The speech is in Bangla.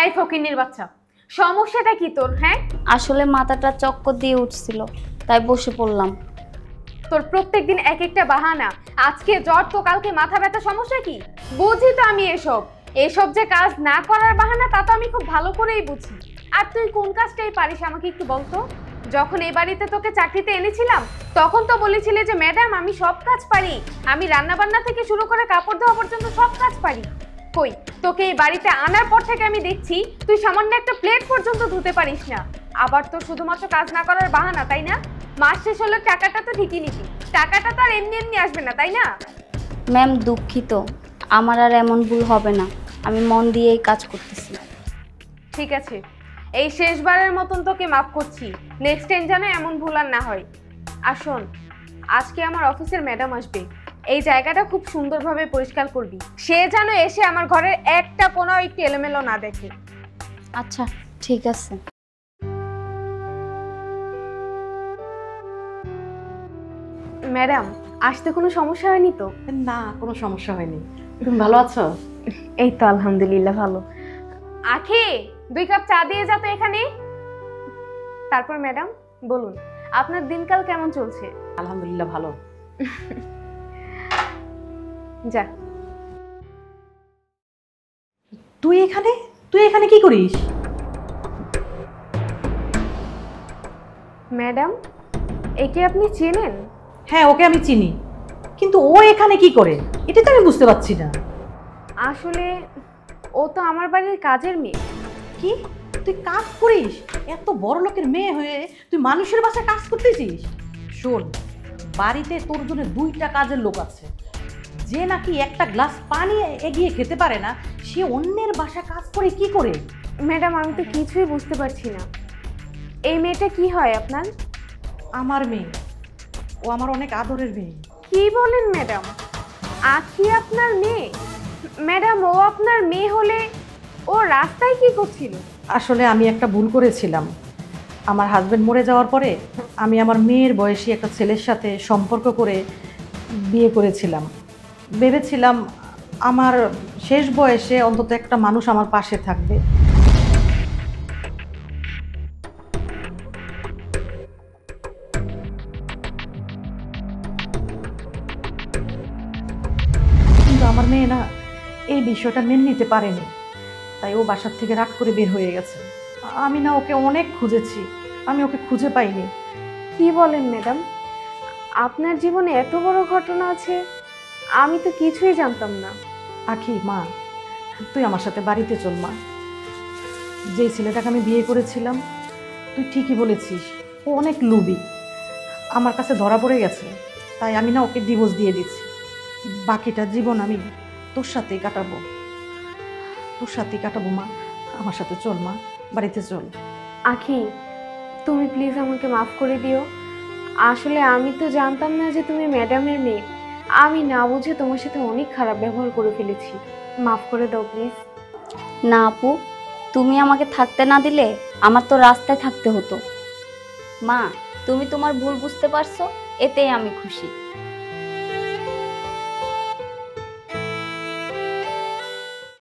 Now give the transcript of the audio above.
এই ফকিন্নির বাচ্চা, সমস্যাটা কি তোর? হ্যাঁ, আসলে মাথাটা চক্কর দিয়ে উঠছিল, তাই বসে পড়লাম। তোর প্রত্যেকদিন এক একটা বাহানা। আজকে জ্বর তো কালকে মাথা ব্যথা, সমস্যা কি? বুঝি তো আমি এসব যে কাজ না করার বাহানা, তা তো আমি খুব ভালো করেই বুঝি। আর তুই কোন কাজটাই পারিস আমাকে একটু বলতো? যখন এই বাড়িতে তোকে চাকরিতে এনেছিলাম তখন তো বলেছিলে যে ম্যাডাম আমি সব কাজ পারি, আমি রান্না বান্না থেকে শুরু করে কাপড় ধোয়া পর্যন্ত সব কাজ পারি। কই, তোকে এই বাড়িতে আনার পর থেকে আমি দেখছি তুই সামান্য একটা প্লেট পর্যন্ত ধুতে পারিস না। আবার তো শুধুমাত্র কাজ না করার বাহানা, তাই না? মাস শেষ হলে টাকাটা তো ঠিকই নিবি, টাকাটা তো আর এমনি এমনি আসবে না, তাই না? ম্যাম দুঃখিত, আমার আর এমন ভুল হবে না, আমি মন দিয়েই কাজ করতেছি। ঠিক আছে, এই শেষবারের মতন তোকে মাফ করছি, নেক্সট টাইম যেন এমন ভুল আর না হয়। আর শোন, আজকে আমার অফিসের ম্যাডাম আসবে, এই জায়গাটা খুব সুন্দরভাবে পরিষ্কার করবি, সে যেন এসে আমার ঘরের একটা কোনো একটু এলোমেলো না দেখে। আচ্ছা ঠিক আছে। ম্যাডাম, আসতে কোনো সমস্যা হয়নি তো? না, কোনো সমস্যা হয়নি। তুমি ভালো আছো? এই তো আলহামদুলিল্লাহ ভালো। আখি, 2 কাপ চা দিয়ে যা তো এখানে। তারপর ম্যাডাম বলুন, আপনার দিনকাল কেমন চলছে? আলহামদুলিল্লাহ ভালো। যা। তুই এখানে কি করিস? ম্যাডাম, একে আপনি চেনেন? হ্যাঁ, ওকে আমি চিনি, কিন্তু ও এখানে কি করে এটা তো আমি বুঝতে পারছি না। আসলে ও তো আমার বাড়ির কাজের মেয়ে। কি, তুই কাজ করিস? এত বড় লোকের মেয়ে হয়ে তুই মানুষের বাসায় কাজ করতেছিস? শোন, বাড়িতে তোর জন্য 2টা কাজের লোক আছে, যে নাকি একটা গ্লাস পানি এগিয়ে খেতে পারে না, সে অন্যের বাসায় কাজ করে কি করে? ম্যাডাম, আমি তো কিছুই বুঝতে পারছি না, এই মেয়েটা কি হয় আপনার? আমার মেয়ে, ও আমার অনেক আদরের মেয়ে। কি বলেন ম্যাডাম? আখি আপনার মেয়ে? ম্যাডাম, ও আপনার মেয়ে হলে ও রাস্তায় কি করছিল? আসলে আমি একটা ভুল করেছিলাম। আমার হাজবেন্ড মরে যাওয়ার পরে আমি আমার মেয়ের বয়সী একটা ছেলের সাথে সম্পর্ক করে বিয়ে করেছিলাম। ভেবেছিলাম আমার শেষ বয়সে অন্তত একটা মানুষ আমার পাশে থাকবে। কিন্তু আমার মেয়ে না এই বিষয়টা মেনে নিতে পারেনি, তাই ও বাসার থেকে রাগ করে বের হয়ে গেছে। আমি না ওকে অনেক খুঁজেছি, আমি ওকে খুঁজে পাইনি। কি বলেন ম্যাডাম, আপনার জীবনে এত বড় ঘটনা আছে, আমি তো কিছুই জানতাম না। আখি, মা, তুই আমার সাথে বাড়িতে চল মা। যেই ছেলেটাকে আমি বিয়ে করেছিলাম, তুই ঠিকই বলেছিস, ও অনেক লোভী, আমার কাছে ধরা পড়ে গেছে, তাই আমি না ওকে ডিভোর্স দিয়ে দিচ্ছি। বাকিটা জীবন আমি তোর সাথেই কাটাবো, মা। আমার সাথে চল মা, বাড়িতে চল। আখি, তুমি প্লিজ আমাকে মাফ করে দিও। আসলে আমি তো জানতাম না যে তুমি ম্যাডামের মেয়ে, আমি না বুঝে তোমার সাথে অনেক খারাপ ব্যবহার করে ফেলেছি, মাফ করে দাও প্লিজ। না আপু, তুমি আমাকে থাকতে না দিলে আমার তো রাস্তায় থাকতে হতো। মা, তুমি তোমার ভুল বুঝতে পারছো, এতেই আমি খুশি।